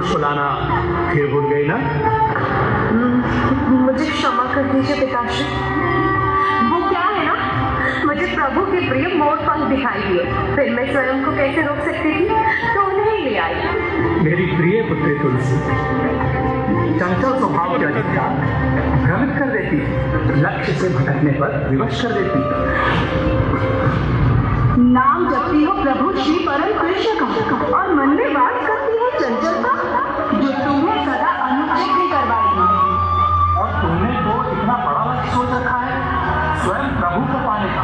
सुनाना फिर भूल गई ना? मुझे क्षमा कर दीजिए पिताश्री। वो क्या है ना, मुझे प्रभु के प्रिय मोर पंख दिखाई दिए, फिर मैं स्वयं को कैसे रोक सकती थी, तो उन्हें ही ले आई। मेरी प्रिय पुत्री तुलसी, चंचल स्वभाव की अधिकता भ्रमित कर देती, लक्ष्य से भटकने पर विवश कर देती। नाम जपती हो प्रभु श्री परम कृष्ण का और मन में वास करती है चंचलता, जो तुम्हें सदा अनुचित ही करवाएगी। और तुमने तो इतना बड़ा लक्ष्य सोच रखा है, स्वयं प्रभु को पाने का।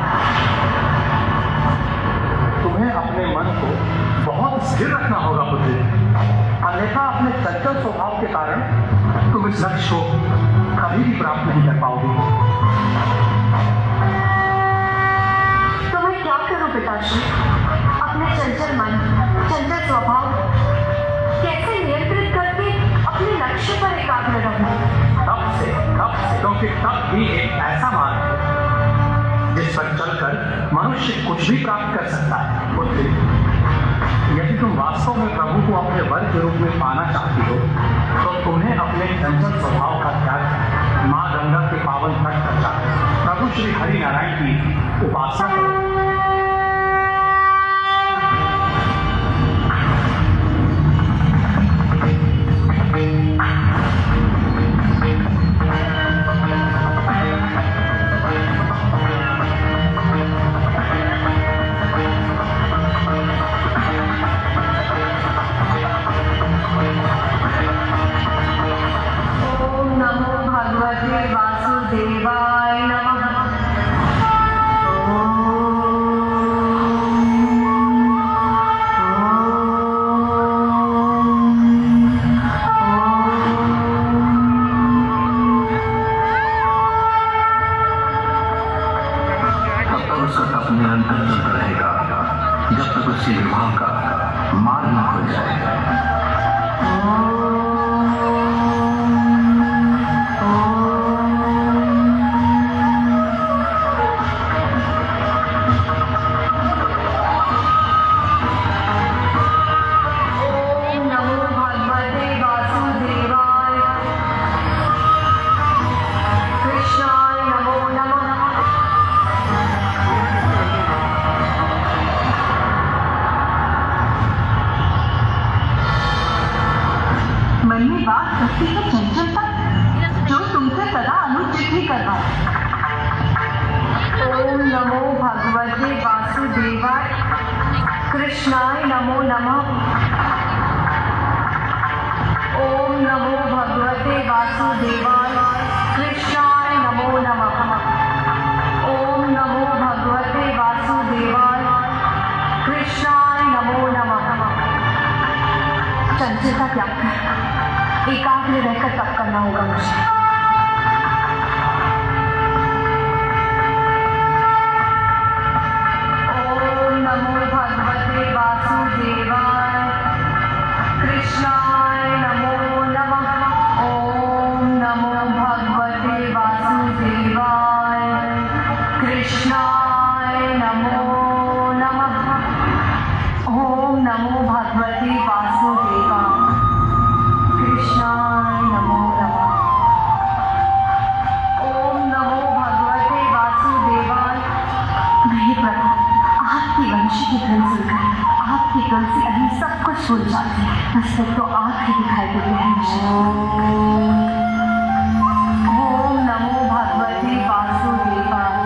तुम्हें अपने मन को बहुत स्थिर रखना होगा पुत्री, अन्यथा अपने चंचल स्वभाव के कारण तुम इस लक्ष्य को कभी भी प्राप्त नहीं कर पाओगे। तो मैं क्या करूं पिताश्री? अपने चंचल मन, चंचल स्वभाव कैसे नियंत्रित करके अपने लक्ष्य पर एकाग्र रहूं? तब से क्योंकि तब भी एक ऐसा मार्ग है जिस पर चलकर मनुष्य कुछ भी प्राप्त कर सकता है। पुत्री, यदि तुम वास्तव में प्रभु को अपने वर के रूप में पाना चाहती हो, तो तुम्हें अपने चंचल स्वभाव का त्याग माँ गंगा के पावन तट पर जाकर प्रभु श्री हरि नारायण की उपासना करो। वासुदेवाय नमः। अपने अंतर चलता रहेगा जब तक उसके विवाह का मार्ग न खुल जाए। मन में बात करती है चंचलता, जो तुमसे सदा अनुचित ही करवाए। ओम नमो भगवते वासुदेवाय, कृष्णाय नमो नमः। ओम नमो भगवते वासुदेवाय, कृष्णाय नमो नमः। ओम नमो भगवते वासुदेवाय, कृष्णाय नमो नमः। चंचलता त्याग कर एकाग्र रहकर तप करना होगा मुझे। ओम नमो भगवते वासुदेवाय, कृष्णाय नमो नमः। ओम नमो भगवते वासुदेवाय, कृष्णाय नमो नमः। ओम नमो भगवते वासुदेवाय, कृष्णाय नमो नमः। ओम नमो भगवते वासुदेवाय। हे प्रभु, आपकी वंशी की धन सुनकर आपकी तुलसी अभी सब कुछ भूल जाती है, बस तक तो आप ही दिखाई देते हैं मुझे। ओम नमो भगवते वासुदेवाय,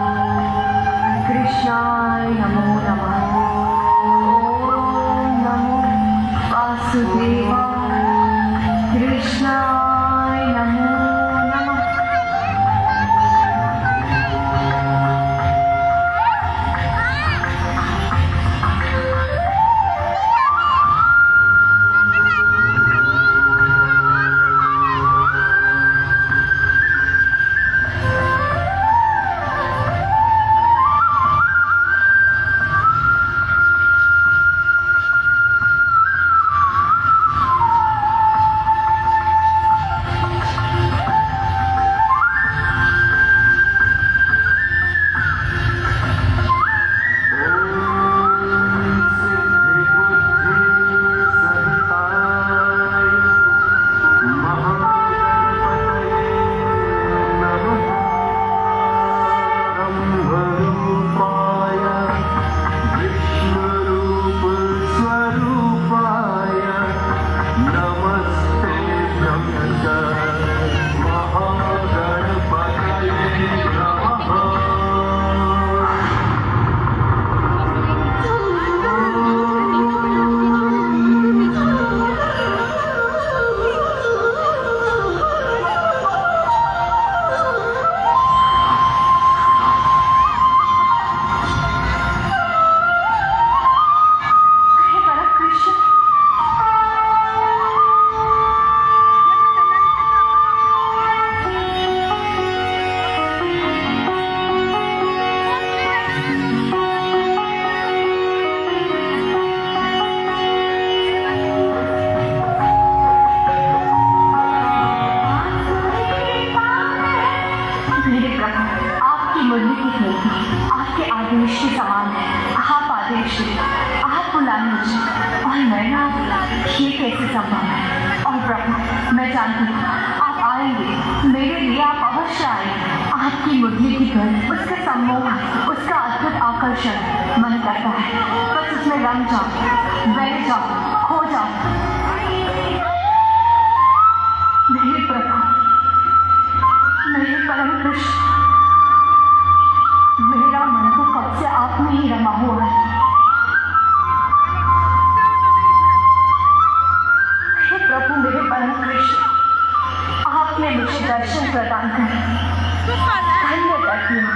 कृष्णाय नमो नमः। ओम नमो वासुदेवाय, कृष्णाय नमो नमः। बोलने की गलती आपके आदेश के समान है। आप आदेश दें, आप बुलाएं मुझे और मैं ना ये कैसे संभव है। और प्रभु, मैं जानती हूँ आप आएंगे, मेरे लिए आप अवश्य आएंगे। आपकी मुरली की धुन, उसका सम्मोह, उसका अद्भुत आकर्षण मन करता है बस उसमें रंग जाओ, बह जाओ, खो जाओ। मेरे प्रभु, मेरे परम कृष्ण, मेरा मन तो कब से आप में ही रमा हुआ है। हे प्रभु, मेरे परम कृष्ण, आपने मुझे दर्शन प्रदान कर धन्य कर दिया।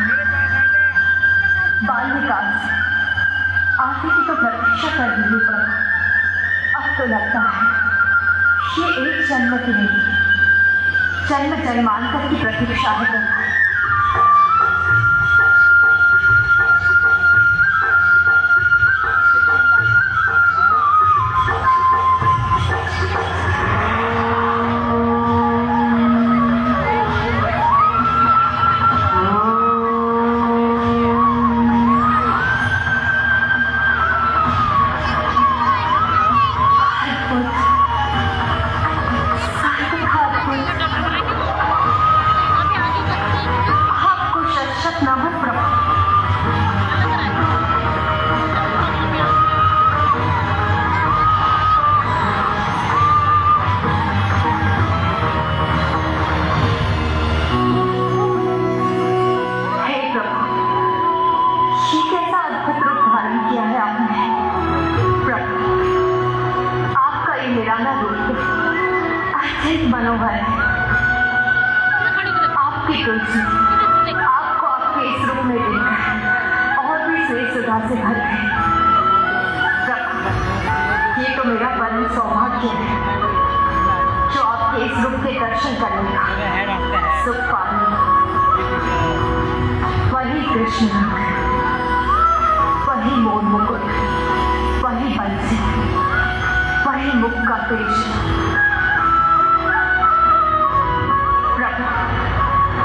बाल्यकाल से आगे की तो प्रतीक्षा कर रही हूँ प्रभु। अब तो लगता है ये एक जन्म की नहीं, जन्म जन्मांतर की प्रतीक्षा है प्रभु। मनोहर आपकी तुलसी आपको आपके इस रूप में देखकर और भी स्वेद सुधा से भर गए। ये तो मेरा परम सौभाग्य है जो आपके इस रूप के दर्शन करने का सुख पाने। वही कृष्ण रंग, वही मोर मुकुट, वही बंसी, वही मुख का पेश।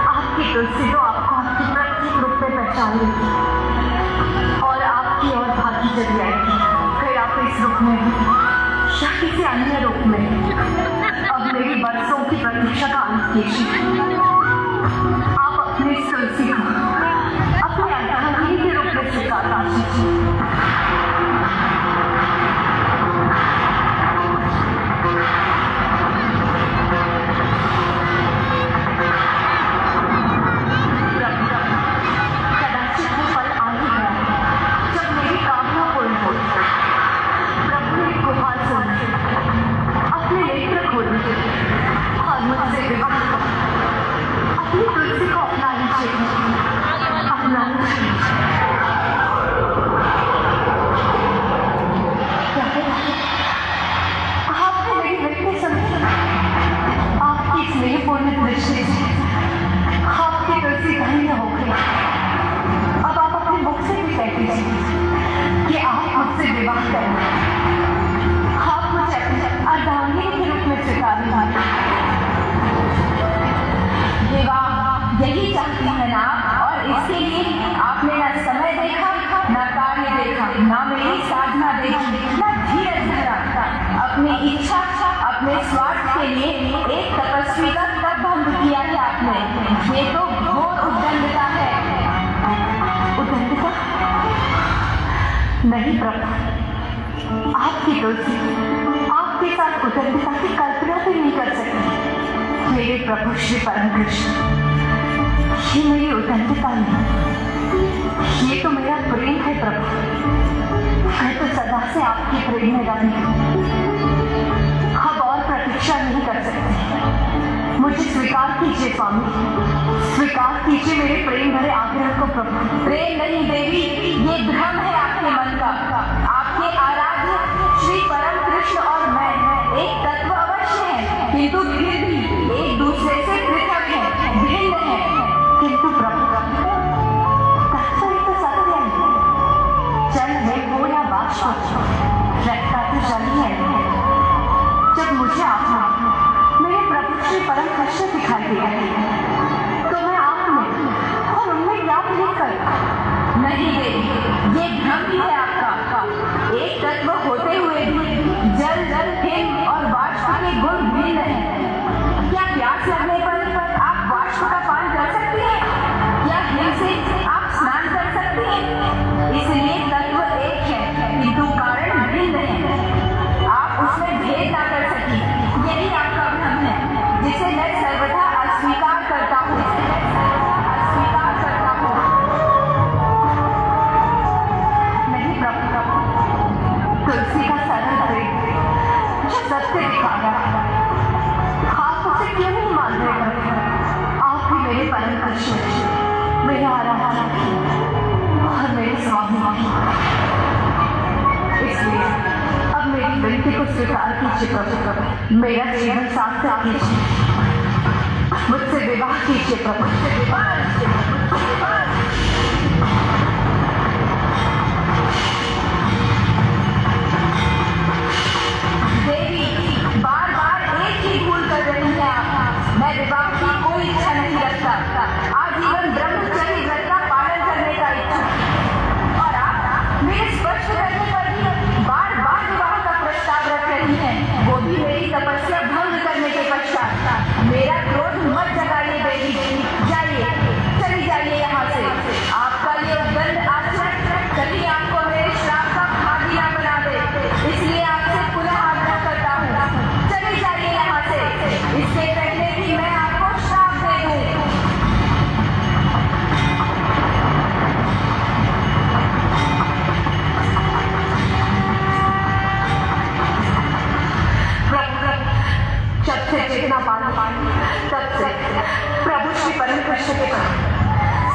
आपकी तुलसी तो आपको आपके प्रत्येक रूप में पहचान लेगी और आपकी और भागी चली आएगी। फिर आप इस रूप में या किसी अन्य रूप में अब मेरी बरसों की प्रतीक्षा का अंत कीजिए। आप अपने इस तुलसी को अपने अर्धांगिनी के रूप में स्वीकार कीजिए। अपने स्वार्थ के लिए एक तपस्वी का तप भंग किया है आपने। ये तो घोर उद्दंडता है। उद्दंडता नहीं प्रभु, आपकी तुलसी आपके साथ उद्दंडता की कल्पना भी नहीं कर सकती। मेरे प्रभु श्री परम कृष्ण, ये मेरी उद्दंडता नहीं, ये तो मेरा प्रेम है प्रभु। मैं तो सदा से आपके प्रेम में रही हूँ, अब और प्रतीक्षा नहीं कर सकती। मुझे स्वीकार कीजिए स्वामी, स्वीकार कीजिए मेरे प्रेम भरे आग्रह को प्रभु। प्रेम नहीं देवी, ये भ्रम है आपके मन का। आपके आराध्य श्री परम कृष्ण और मैं एक तत्व अवश्य है, किंतु फिर भी एक दूसरे से पृथक है, भिन्न है। किंतु प्रभु तत्व ही तो सत्य है। जल है वो या बाष्प, रखता तो जल ही है। जब मुझे आपने मेरे प्रभु श्री परम कृष्ण दिखाई दिया तो मैं आप में और उनमें क्या प्रेम नहीं देवी, ये भ्रम ही है आपका। एक तत्व होते हुए भी जल जल हिम और वाष्प के गुण भिन्न हैं। क्या प्यास लगने पर आप वाष्प का पान कर सकती हैं? क्या हिम से आप स्नान कर सकती हैं? इसलिए तत्व एक है किंतु कारण भिन्न है। आप उसमें भेद ना कर सकी, यही आपका भ्रम है, जिसे मैं सर्वथा अस्वीकार करता हूँ। नहीं प्रभु, तुलसी का सरल प्रेम जो सत्य दिखाया, आप उसे क्यों नहीं मान रहे? आप ही मेरे परम कृष्ण, मेरे आराधना और मेरे स्वामी। इसलिए अब मेरी विनती को स्वीकार कीजिए प्रभु, मेरा जीवन सार्थक कीजिए, मुझसे विवाह कीजिए प्रभु, मुझसे विवाह कीजिए। देवी, बार बार एक ही भूल कर रही हैं आप। मैं विवाह की कोई इच्छा नहीं रखता, आजीवन ब्रह्मचर्य व्रत का पालन करने का इच्छा। और आप मेरे स्पष्ट करने पर भी बार बार विवाह का प्रस्ताव रख रही हैं, वो भी मेरी तपस्या भंग करने के पश्चात। मेरा क्रोध मत जगाइए देवी, जाइए, चली जाइए यहाँ से। आपका ये उद्दंड आचरण कभी आपको मेरे श्राप का भागी ना बना दे, इसलिए आपसे पुनः आग्रह करता हूँ, चली जाइए यहाँ से, इससे पहले कि मैं आपको श्राप दे दूँ। जब से चेतना पानी तब से प्रभु श्री परम कृष्ण के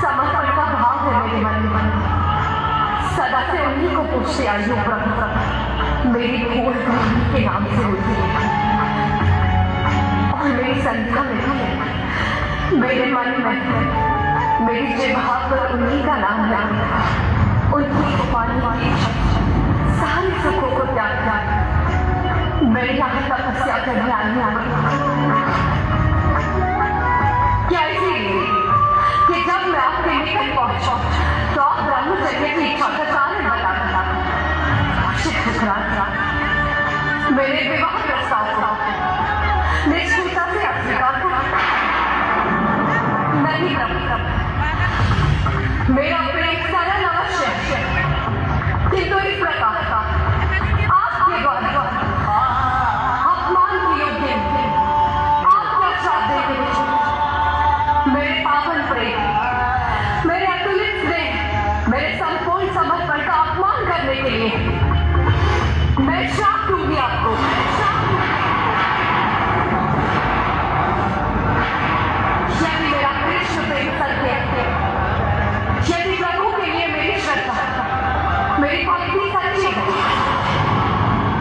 समर्पण का भाव है मेरे मन में। सदा से उन्हीं को पूछते आई हूँ प्रभु, मेरी भूल उन्हीं के नाम से होती है और मेरी संध्या में मेरे मन में मेरी जिह्वा पर उन्हीं का नाम है। उन्हीं को पाने वाली सारे सुखों को त्याग मैं यहाँ तपस्या करने आई हूँ। क्या इसीलिए कि जब मैं आपके निकट पहुंचा तो आप ब्रह्मचर्य की इच्छा का कारण बता मेरे विवाह प्रस्ताव को निष्ठुरता से अस्वीकार नहीं करता। मेरा प्रेम सरल अवश्य किंतु इस प्रकार का आपके द्वारा अपमान की योग्य आपको श्राप देते मेरे पावन प्रेम, मेरे अतुलित प्रेम, मेरे संपूर्ण समर्पण का अपमान करने के लिए मैं श्राप दूंगी आपको। यदि मेरा कृष्ण प्रेम सत्य है, यदि प्रभु के लिए मेरी श्रद्धा, मेरी भक्ति सच्ची है,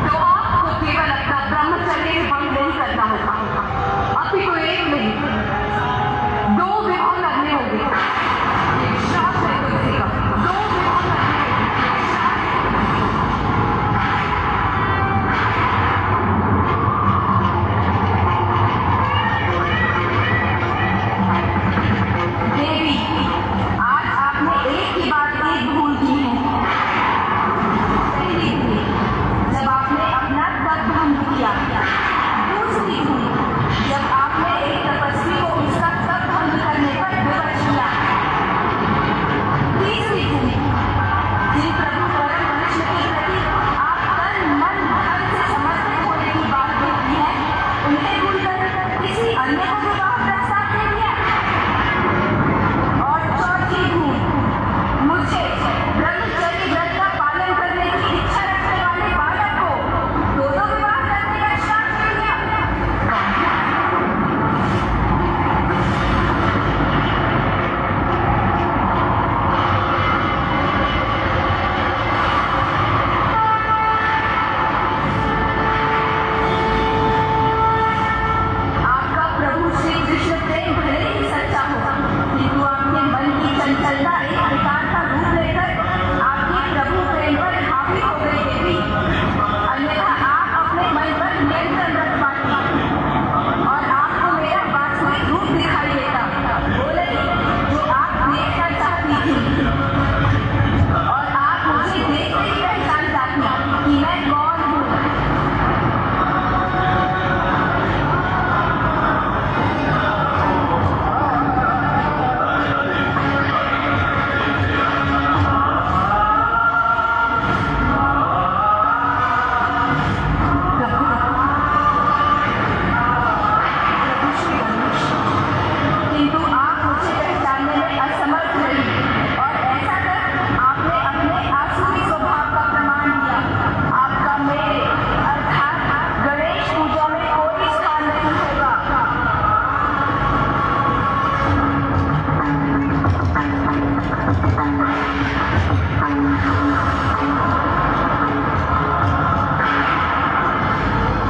तो आपको केवल अपना ब्रह्मचर्य भंग नहीं करना होगा, अपितु एक नहीं 2 विवाह करने होंगे। एक श्राप है तुलसी का, 2 विवाह करने देवी, आज आपने एक ही बात एक भूल की है।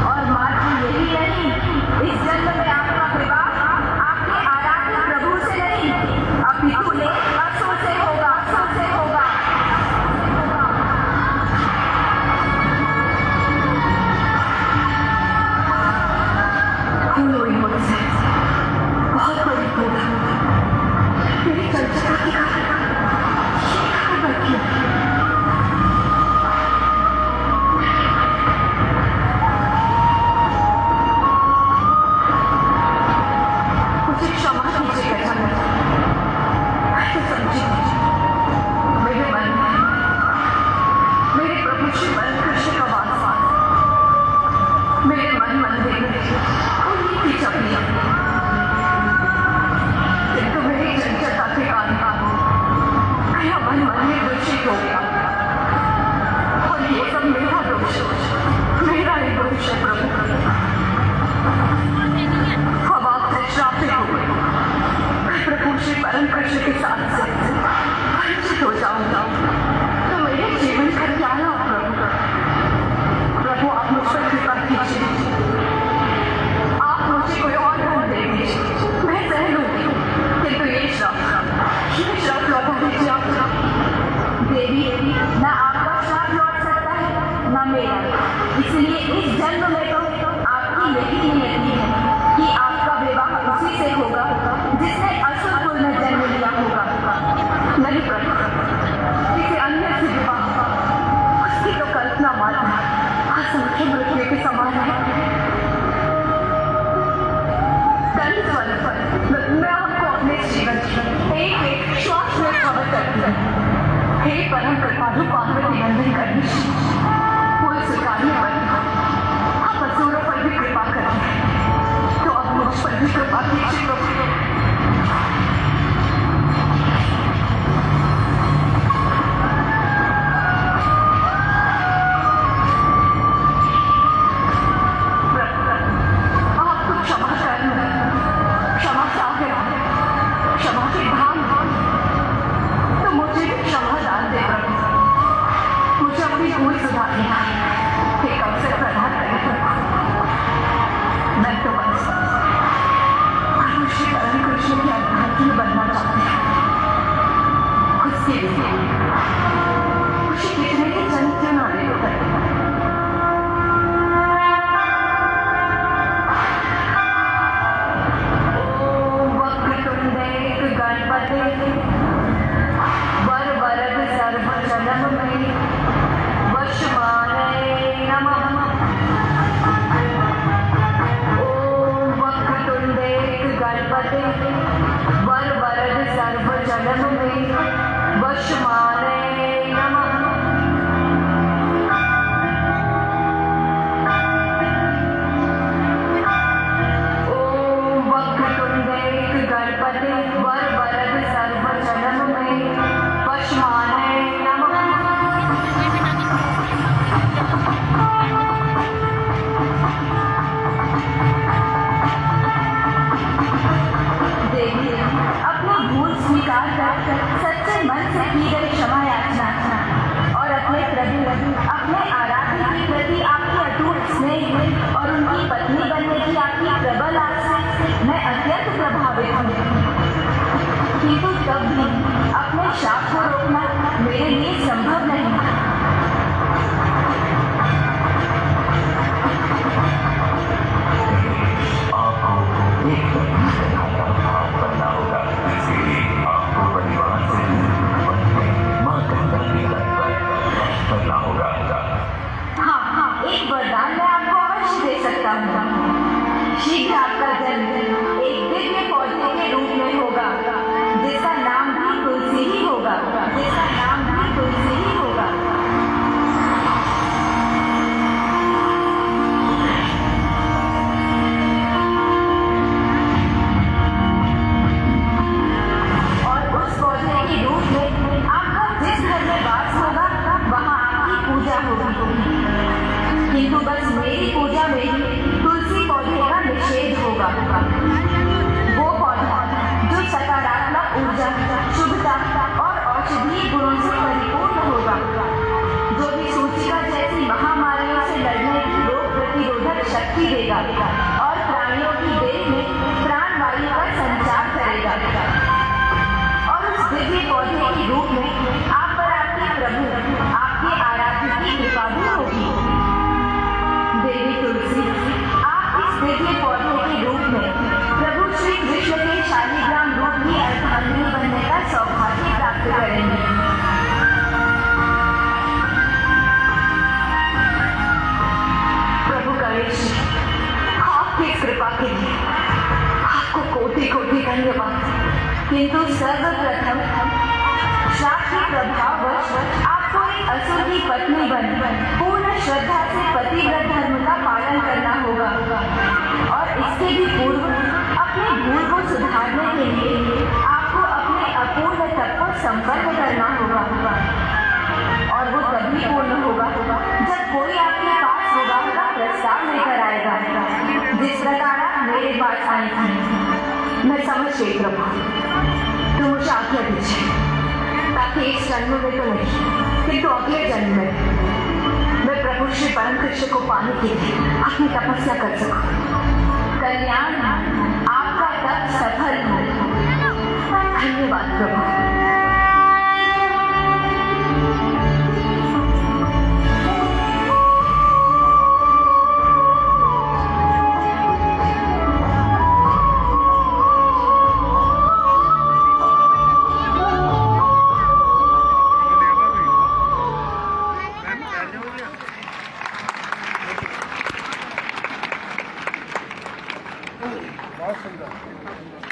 और मात्र यही नहीं, इस जन्म में आपका विवाह आपके आराध्य प्रभु से नहीं, अपितु एक असुर से होगा, असुर से होगा। भूल हुई मुझसे, बहुत बड़ी भूल। मेरी चर्चा की खबर क्यों? मुझे क्षमा कीजिए गजानन। तो समझिए, मेरे मन में मेरे प्रभु श्री बलकृष्ण का वास, मेरे मन मंदिर में उन्हीं की छवि। किंतु मेरी चंचलता के कारण मेरा मन मंदिर दूषित हो गया, और ये सब मेरा दोष, मेरा ही दोष है प्रभु। अब आपसे श्रापित हो गई, मैं प्रभु श्री परम कृष्ण के साथ से वंचित हो जाऊंगा, तो मेरे जीवन का क्या लाभ प्रभु? प्रभु आप मुझ पर कृपा कीजिए, आप मुझे कोई और धन दे दीजिए, मैं सह लूंगी, किंतु ये श्राप लौटा दीजिए आप। देवी, न आपका श्राप लौट सकता है न मेरा, इसलिए इस जन्म में तो आपकी यही नियति है कि आपका विवाह उसी से होगा जिसने असुर कुल में जन्म लिया होगा। नहीं प्रभु, किसी अन्य से विवाह, उसकी तो कल्पना मात्र असंख्य मृत्यु के समान है। मैं आपको अपने जीवन एक एक श्वास में खबर करती हूँ। हे परम कृपालु पार्वती नंदन गणेश, कोई सुखानी बनी, आप असुरों पर भी कृपा करें, तो अब मुझ पर भी कृपा कीजिए प्रभु। शीघ्र आपका जन्म एक दिव्य पौधे के रूप में होगा, जिसका नाम भी करेंगे। प्रभु गणेश आपकी कृपा के लिए आपको कोटि कोटि धन्यवाद। किंतु सर्वप्रथम श्राप के प्रभाववश आपको एक असुर की पत्नी बन पूर्ण श्रद्धा से पतिव्रत धर्म का पालन करना होगा और इससे भी पूर्व अपने भूल को सुधारने के लिए आपको अपने अपूर्ण तप को संपन्न करना होगा और वो तभी पूर्ण होगा जब कोई आपके पास विवाह का प्रस्ताव लेकर आएगा। जिस प्रकार आप मेरे पास आए थे मैं समझ गई प्रभु, तो मुझे आज्ञा दीजिए ताकि इस जन्म में तो नहीं किंतु अगले जन्म में मैं प्रभु श्री परम कृष्ण को पाने के लिए अपनी तपस्या कर सकूं। कल्याण आपका तप सफल हो। धन्यवाद प्रभु। बहुत सुंदर।